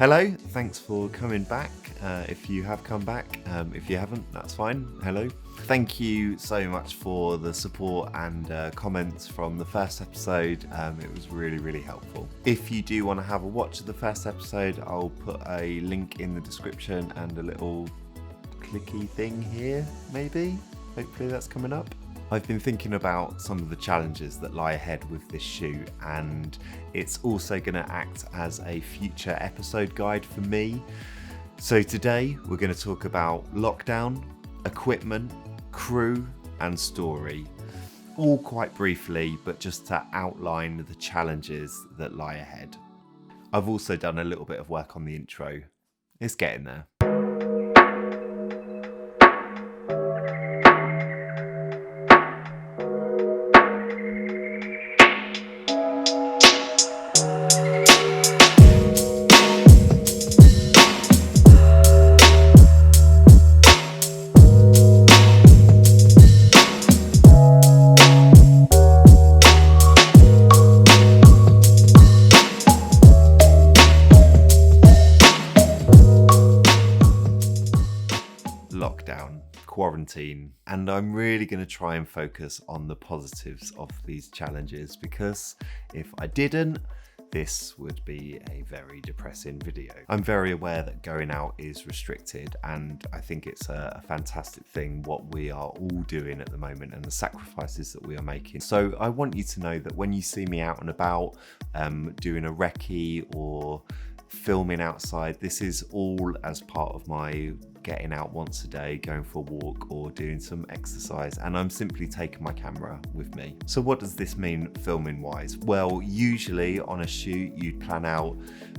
Hello, thanks for coming back. If you have come back, if you haven't, that's fine. Hello. Thank you so much for the support and comments from the first episode. It was really, really helpful. If you do want to have a watch of the first episode, I'll put a link in the description and a little clicky thing here, maybe. Hopefully that's coming up. I've been thinking about some of the challenges that lie ahead with this shoot, and it's also going to act as a future episode guide for me. So today we're going to talk about lockdown, equipment, crew and story. All quite briefly, but just to outline the challenges that lie ahead. I've also done a little bit of work on the intro. It's getting there. Lockdown, quarantine, and I'm really going to try and focus on the positives of these challenges, because if I didn't, this would be a very depressing video. I'm very aware that going out is restricted, and I think it's a fantastic thing what we are all doing at the moment and the sacrifices that we are making. So I want you to know that when you see me out and about doing a recce or filming outside, this is all as part of my getting out once a day, going for a walk or doing some exercise, and I'm simply taking my camera with me. So what does this mean filming wise? Well, usually on a shoot you'd plan out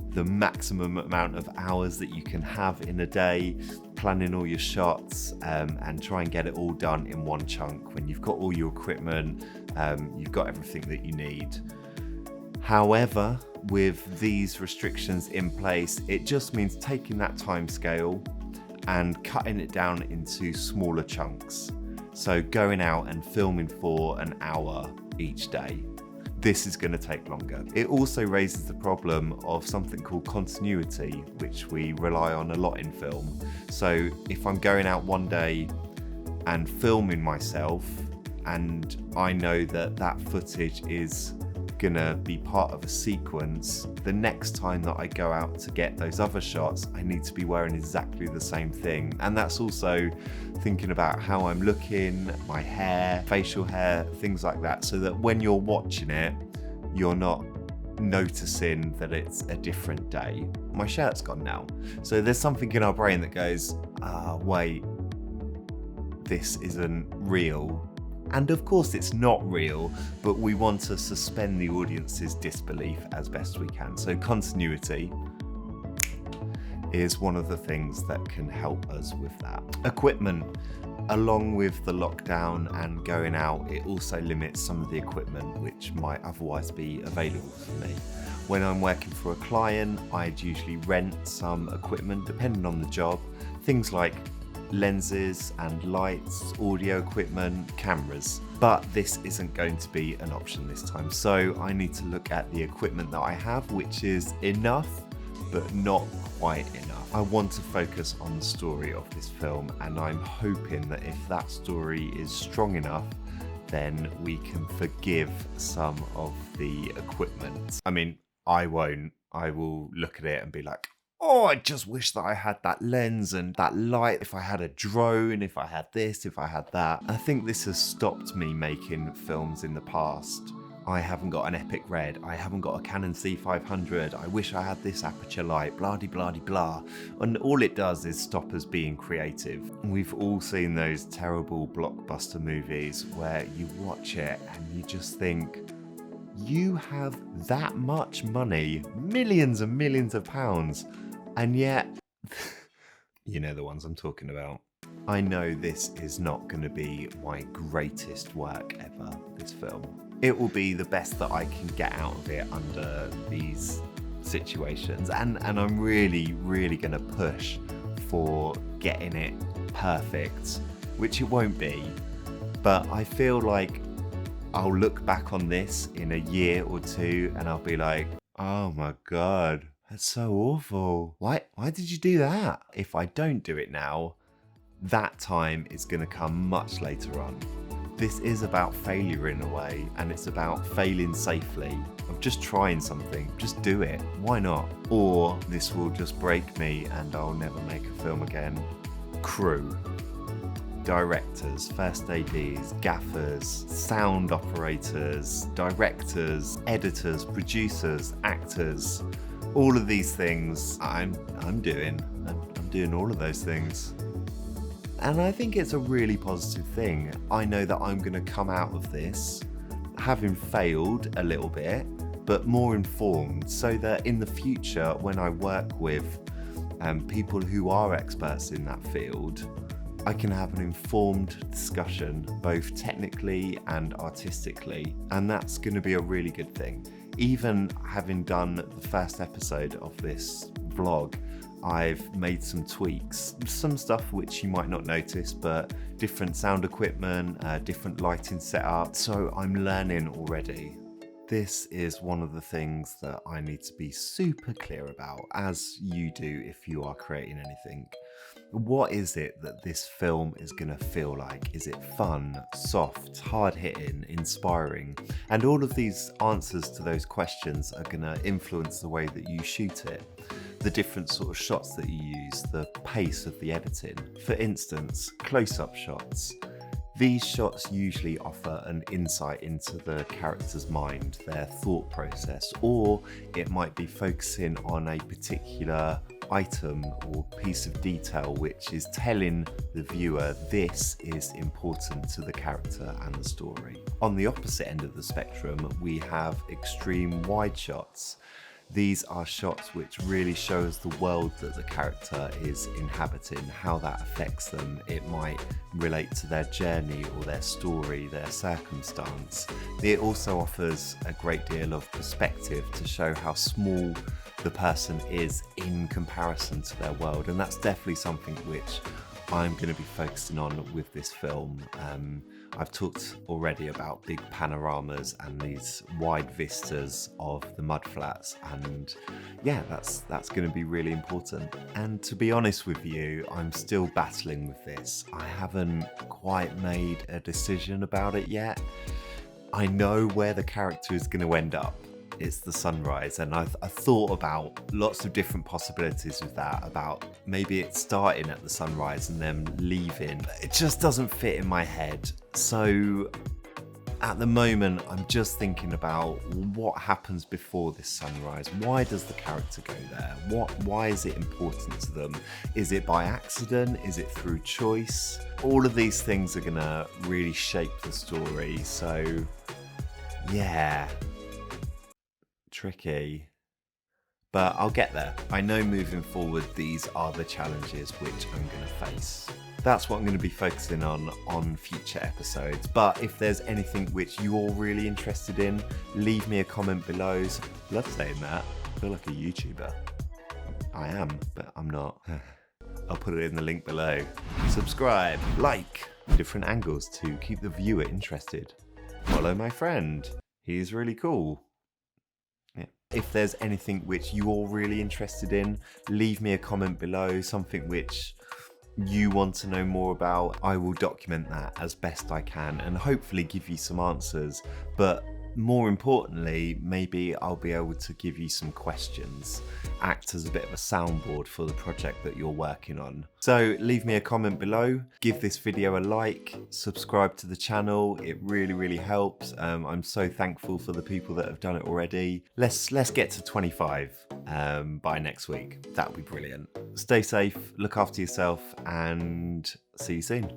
the maximum amount of hours that you can have in a day, planning all your shots and try and get it all done in one chunk. When you've got all your equipment, you've got everything that you need. However, with these restrictions in place, it just means taking that time scale and cutting it down into smaller chunks. So going out and filming for an hour each day. This is going to take longer. It also raises the problem of something called continuity, which we rely on a lot in film. So if I'm going out one day and filming myself, and I know that that footage is gonna be part of a sequence, the next time that I go out to get those other shots, I need to be wearing exactly the same thing. And that's also thinking about how I'm looking, my hair, facial hair, things like that, so that when you're watching it, you're not noticing that it's a different day. My shirt's gone now. So there's something in our brain that goes, wait, this isn't real. And of course it's not real, but we want to suspend the audience's disbelief as best we can. So continuity is one of the things that can help us with that. Equipment, along with the lockdown and going out, it also limits some of the equipment which might otherwise be available for me. When I'm working for a client, I'd usually rent some equipment depending on the job. Things like lenses and lights, audio equipment, cameras. But this isn't going to be an option this time. So I need to look at the equipment that I have, which is enough, but not quite enough. I want to focus on the story of this film, and I'm hoping that if that story is strong enough, then we can forgive some of the equipment. I mean, I won't. I will look at it and be like, oh, I just wish that I had that lens and that light, if I had a drone, if I had this, if I had that. I think this has stopped me making films in the past. I haven't got an Epic Red, I haven't got a Canon C500, I wish I had this aperture light, blah de blah de blah. And all it does is stop us being creative. We've all seen those terrible blockbuster movies where you watch it and you just think, you have that much money, millions and millions of pounds, and yet, you know the ones I'm talking about. I know this is not going to be my greatest work ever, this film. It will be the best that I can get out of it under these situations, and I'm really, really going to push for getting it perfect, which it won't be, but I feel like I'll look back on this in a year or two and I'll be like, oh my God, That's so awful. Why did you do that? If I don't do it now, that time is going to come much later on. This is about failure in a way, and it's about failing safely, of just trying something, just do it, why not? Or this will just break me and I'll never make a film again. Crew. Directors, first ADs, gaffers, sound operators, directors, editors, producers, actors, all of these things I'm doing. I'm doing all of those things. And I think it's a really positive thing. I know that I'm going to come out of this having failed a little bit, but more informed, so that in the future, when I work with people who are experts in that field, I can have an informed discussion, both technically and artistically, and that's going to be a really good thing. Even having done the first episode of this vlog, I've made some tweaks, some stuff which you might not notice, but different sound equipment, different lighting setup, so I'm learning already. This is one of the things that I need to be super clear about, as you do if you are creating anything. What is it that this film is going to feel like? Is it fun, soft, hard-hitting, inspiring? And all of these answers to those questions are going to influence the way that you shoot it, the different sort of shots that you use, the pace of the editing. For instance, close-up shots. These shots usually offer an insight into the character's mind, their thought process, or it might be focusing on a particular item or piece of detail which is telling the viewer this is important to the character and the story. On the opposite end of the spectrum, we have extreme wide shots. These are shots which really show us the world that the character is inhabiting, how that affects them. It might relate to their journey or their story, their circumstance. It also offers a great deal of perspective to show how small the person is in comparison to their world, and that's definitely something which I'm going to be focusing on with this film. I've talked already about big panoramas and these wide vistas of the mudflats, and yeah, that's going to be really important. And to be honest with you, I'm still battling with this. I haven't quite made a decision about it yet. I know where the character is going to end up. It's the sunrise, and I thought about lots of different possibilities with that, about maybe it starting at the sunrise and then leaving. It just doesn't fit in my head. So at the moment, I'm just thinking about what happens before this sunrise. Why does the character go there? Why is it important to them? Is it by accident? Is it through choice? All of these things are gonna really shape the story. So yeah, tricky, but I'll get there. I know moving forward, these are the challenges which I'm going to face. That's what I'm going to be focusing on future episodes. But if there's anything which you're really interested in, leave me a comment below. Love saying that. I feel like a YouTuber. I am, but I'm not. I'll put it in the link below. Subscribe, like, different angles to keep the viewer interested. Follow my friend. He's really cool. If there's anything which you're really interested in, leave me a comment below, something which you want to know more about. I will document that as best I can and hopefully give you some answers, but more importantly, maybe I'll be able to give you some questions, act as a bit of a soundboard for the project that you're working on. So leave me a comment below, give this video a like, subscribe to the channel. It really helps. I'm so thankful for the people that have done it already. Let's get to 25 by next week. That would be brilliant. Stay safe, look after yourself, and see you soon.